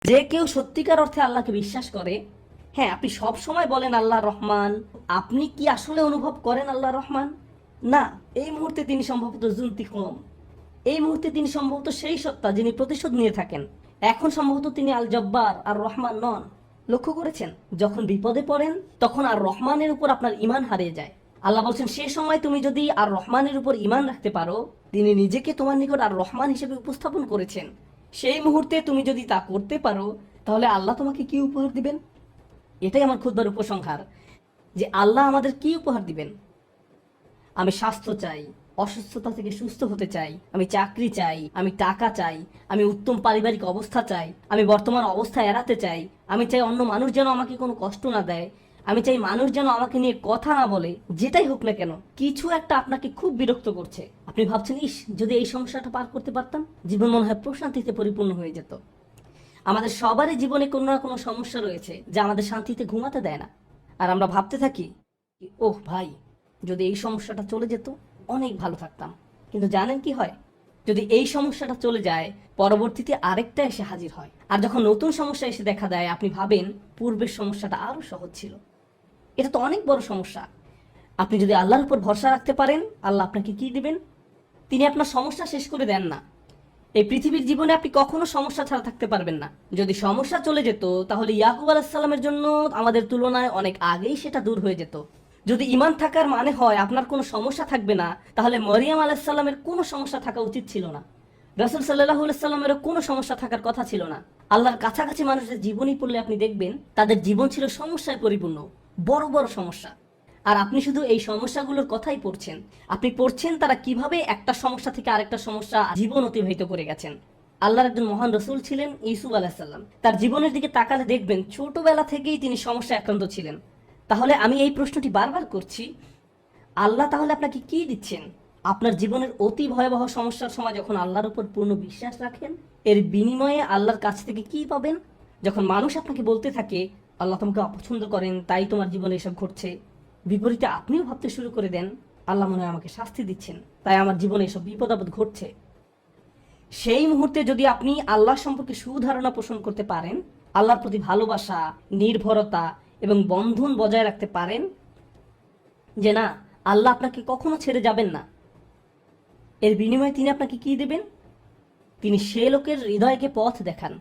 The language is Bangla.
যে কেউ সত্যিকার অর্থে আল্লাহকে বিশ্বাস করে, হ্যাঁ আপনি সব সময় বলেন আল্লাহ রহমান, আপনি কি আসলে অনুভব করেন আল্লাহ রহমান? না, এই মুহূর্তে তিনি সম্ভবত জুন্তিকম, এই মুহূর্তে তিনি সম্ভবত সেই সত্তা যিনি প্রতিশোধ নিয়ে থাকেন। এখন সম্ভবত তিনি আল জব্বার আর রহমান নন। লক্ষ্য করেছেন, যখন বিপদে পড়েন তখন আর রহমানের উপর আপনার ইমান হারিয়ে যায়। আল্লাহ বলছেন সে সময় তুমি যদি আর রহমানের উপর ইমান রাখতে পারো, তিনি নিজেকে তোমার নিকট আর রহমান হিসেবে উপস্থাপন করেছেন, সেই মুহূর্তে তুমি যদি তা করতে পারো, তাহলে আল্লাহ তোমাকে কি উপহার দিবেন? এটাই আমার খুতবার উপসংহার, যে আল্লাহ আমাদের কি উপহার দিবেন। আমি স্বাস্থ্য চাই, অসুস্থতা থেকে সুস্থ হতে চাই, আমি চাকরি চাই, আমি টাকা চাই, আমি উত্তম পারিবারিক অবস্থা চাই, আমি বর্তমান অবস্থা এড়াতে চাই, আমি চাই অন্য মানুষ যেন আমাকে কোনো কষ্ট না দেয়, আমি চাই মানুষ যেন আমাকে নিয়ে কথা না বলে। যেটাই হোক না কেন, কিছু একটা আপনাকে খুব বিরক্ত করছে, আপনি ভাবছেন ইস যদি এই সমস্যাটা পার করতে পারতাম, জীবন মনে হয় প্রশান্তিতে পরিপূর্ণ হয়ে যেত। আমাদের সবারই জীবনে কোনো না কোনো সমস্যা রয়েছে যা আমাদের শান্তিতে ঘুমাতে দেয় না। আর আমরা ভাবতে থাকি, ওহ ভাই, যদি এই সমস্যাটা চলে যেত অনেক ভালো থাকতাম। কিন্তু জানেন কি হয়? যদি এই সমস্যাটা চলে যায়, পরবর্তীতে আরেকটা এসে হাজির হয়, আর যখন নতুন সমস্যা এসে দেখা দেয়, আপনি ভাবেন পূর্বের সমস্যাটা আরো সহজ ছিল। এটা তো অনেক বড় সমস্যা। আপনি যদি আল্লাহর উপর ভরসা রাখতে পারেন, আল্লাহ আপনাকে কি দিবেন? তিনি আপনার সমস্যা শেষ করে দেন না। এই পৃথিবীর জীবনে আপনি কখনো সমস্যা ছাড়া থাকতে পারবেন না। যদি সমস্যা চলে যেত, তাহলে ইয়াকুব আলাইসাল্লামের জন্য আমাদের তুলনায় অনেক আগেই সেটা দূর হয়ে যেত। যদি ঈমান থাকার মানে হয় আপনার কোনো সমস্যা থাকবে না, তাহলে মরিয়ম আলাইসাল্লামের কোনো সমস্যা থাকা উচিত ছিল না। রাসূল সাল্লাল্লাহু আলাইহি সাল্লামেরও কোনো সমস্যা থাকার কথা ছিল না। আল্লাহর কাছাকাছি মানুষের জীবনী পড়লে আপনি দেখবেন তাদের জীবন ছিল সমস্যায় পরিপূর্ণ, বড় বড় সমস্যা। আর আপনি শুধু এই সমস্যাগুলোর কথাই পড়ছেন। আপনি পড়ছেন তারা কিভাবে একটা সমস্যা থেকে আরেকটা সমস্যা জীবন অতিবাহিত করে গেছেন। আল্লাহর একজন মহান রসুল ছিলেন ইউসুফ আলাইহিস সালাম। তার জীবনের দিকে তাকালে দেখবেন ছোটবেলা থেকেই তিনি সমস্যায় আক্রান্ত ছিলেন। তাহলে আমি এই প্রশ্নটি বারবার করছি, আল্লাহ তাহলে আপনাকে কি দিচ্ছেন? আপনার জীবনের অতি ভয়াবহ সমস্যার সময় যখন আল্লাহর উপর পূর্ণ বিশ্বাস রাখেন, এর বিনিময়ে আল্লাহর কাছ থেকে কি পাবেন? যখন মানুষ আপনাকে বলতে থাকে আল্লাহ তোমাকে অপছন্দ করেন, তাই তোমার জীবনে এসব ঘটছে, বিপরীতে আপনিও ভাবতে শুরু করে দেন আল্লাহ মনে হয় আমাকে শাস্তি দিচ্ছেন, তাই আমার জীবনে এসব বিপদ আপদ ঘটছে। সেই মুহূর্তে যদি আপনি আল্লাহ সম্পর্কে সুধারণা পোষণ করতে পারেন, আল্লাহর প্রতি ভালোবাসা, নির্ভরতা এবং বন্ধন বজায় রাখতে পারেন, যে না আল্লাহ আপনাকে কখনো ছেড়ে যাবেন না, এর বিনিময়ে তিনি আপনাকে কি দেবেন? তিনি সে লোকের হৃদয়কে পথ দেখান